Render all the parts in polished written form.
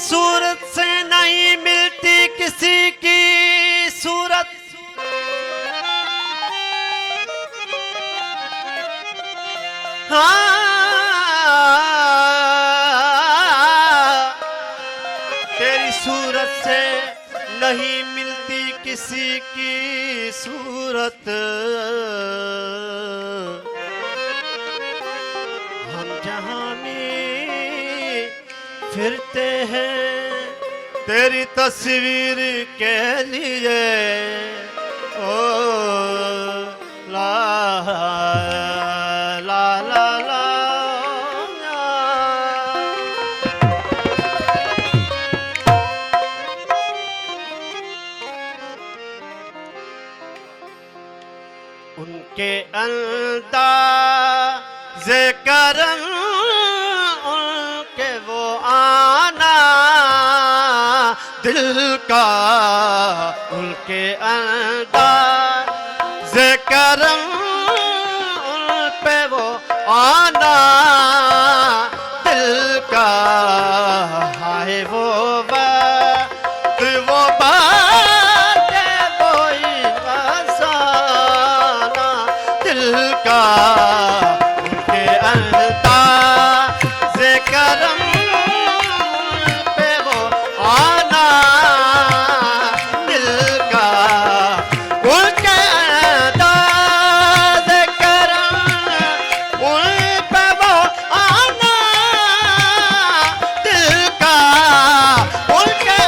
सूरत से नहीं मिलती किसी की सूरत, हाँ तेरी सूरत से नहीं मिलती किसी की सूरत। हम जहां में फिरते हैं तेरी तस्वीर के लिए, ओ ला ला ला ला। उनके अंदाज़े करम, उनके वो आना दिल का, उनके अंदाज़े करम, उन पे वो आना दिल का। हाय वो बात वो कोई फसाना दिल का। उनके अंदाज़े करम पे वो आना दिल का। उनके अंदाज़े करम उन पे वो आना दिल का। उनके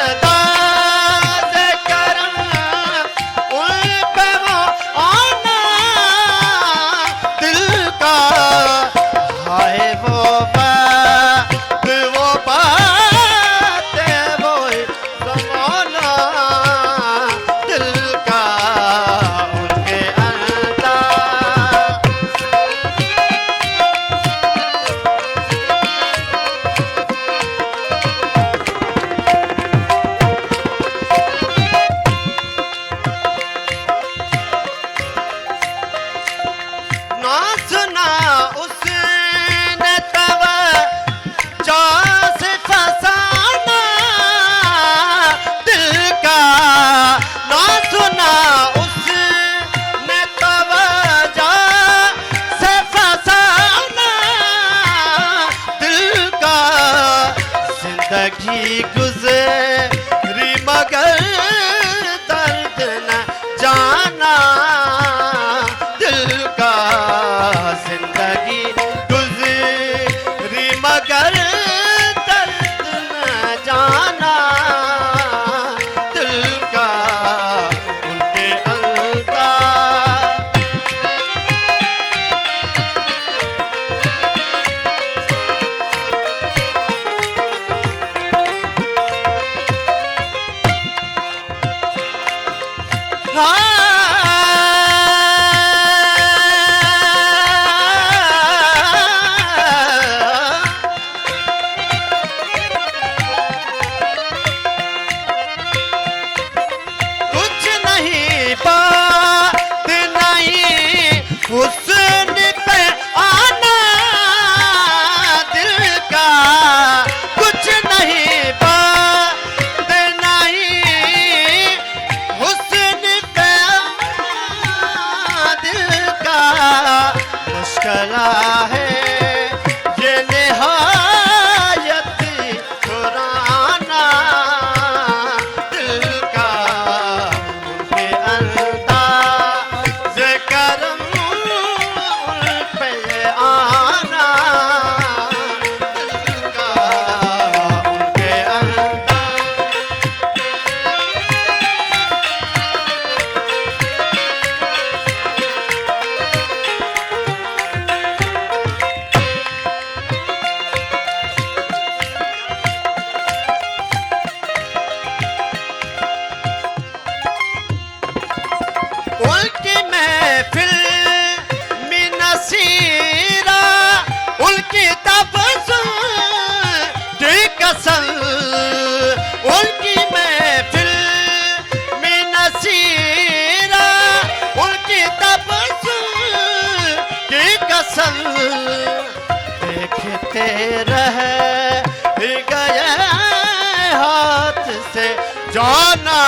अंदाज़े करम उन पे वो आना दिल का। हाय वो बात वो ज़माना दिल का। उनके अंदाज़ ना सुना उसने तब जा से फसाना दिल का। ना सुना उसने तब जा से फसाना दिल का। जिंदगी गुजरी मगर दर्द न जाना दिल का। जिंदगी गुजरी मगर दर्द न जाना दिल का। उनके अंदाज़ कुछ नहीं बात नहीं हुस्न पे आना दिल का। कुछ नहीं बात नहीं हुस्न पे आना दिल का। मुश्किल है ये निहायत चुराना दिल का। उनके अंदाज़े करम उन पे आना दिल का। उनके उनकी महफिल में नसीरा उनकी तबस्सुम कसम। उनकी महफिल में नसीरा उनकी तबस्सुम कसम। देखते रह गया जाना